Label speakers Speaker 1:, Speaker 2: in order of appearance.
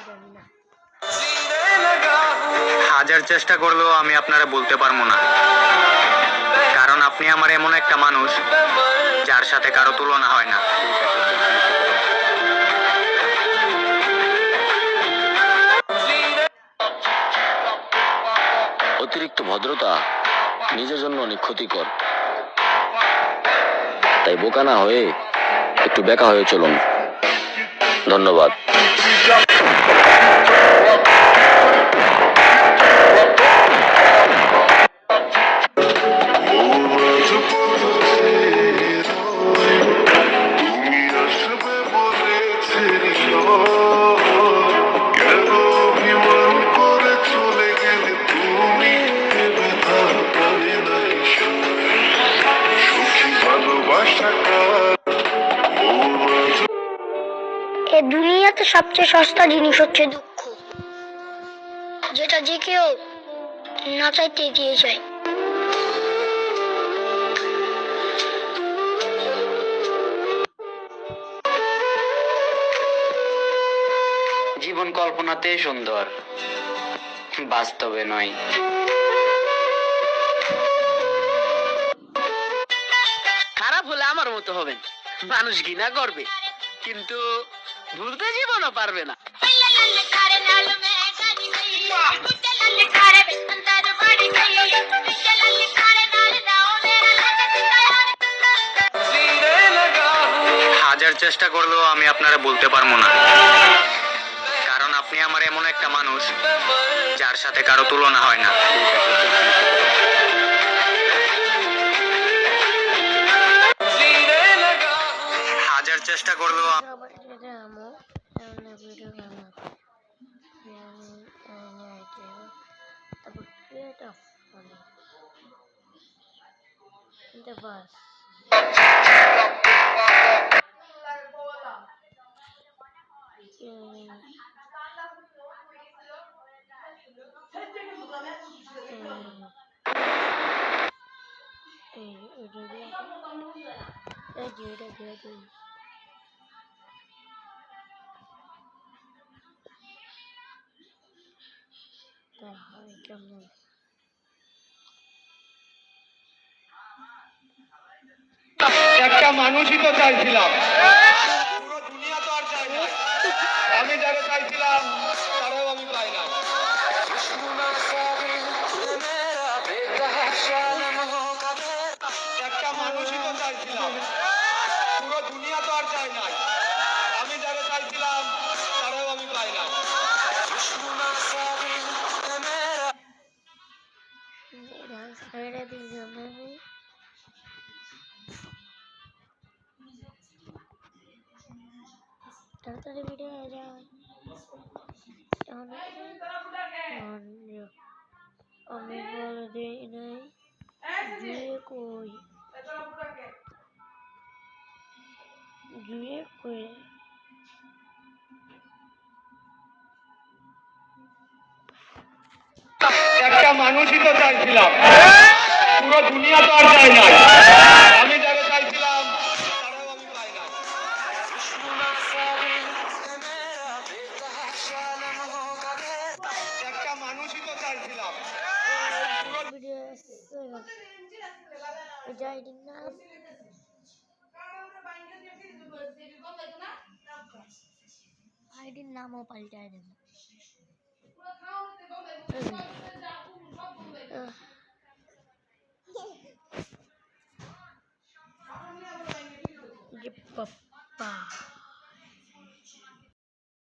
Speaker 1: জানি না। হাজার চেষ্টা করলেও আমি আপনারা বলতে পারবো না, কারণ আপনি আমার এমন একটা মানুষ যার সাথে কারো তুলনা হয় না।
Speaker 2: অতিরিক্ত ভদ্রতা নিজের জন্য অনেক ক্ষতিকর, তাই বোকা না হয়ে একটু বেকা হয়ে চলুন। ধন্যবাদ।
Speaker 3: এই দুনিয়াতে সবচেয়ে সস্তা জিনিস হচ্ছে দুঃখ, যেটা যে কেউ না চাইতে দিয়ে যায়।
Speaker 1: জীবন কল্পনাতে সুন্দর, বাস্তবে নয়। খারাপ হলে আমার মতো হবেন, মানুষ ঘৃণা করবে, কিন্তু ভুলতে জীবনও পারবে না। হাজার চেষ্টা করলেও আমি আপনারা বলতে পারবো না, কারণ আপনি আমার এমন একটা মানুষ যার সাথে কারো তুলনা হয় না। হাজার চেষ্টা করলেও
Speaker 4: একটা মানুষই তো চাইছিলাম, পুরো দুনিয়া তো আর চাই না। আমি যারা চাইছিলাম তারাও আমি পাই না। একটা মানুষই তো চাইছিলাম, পুরো দুনিয়া তো আর চাই না। আমি যারা চাইছিলাম তারাও আমি পাই না।
Speaker 3: তাড়াতাড়ি ভিডিও হয়ে যায়। আমি বলে দিই নাই জুয়ে কই, জুয়ে কই।
Speaker 4: একটা মানুষই তো চাইছিলাম, পুরো দুনিয়া তো আর চাই না। আমি যারা চাইছিলাম তারাও আমি পাই না। একটা মানুষই তো চাইছিলাম, পুরো
Speaker 3: আইডির নামও পাল্টায় দেব। যে পাপ্পা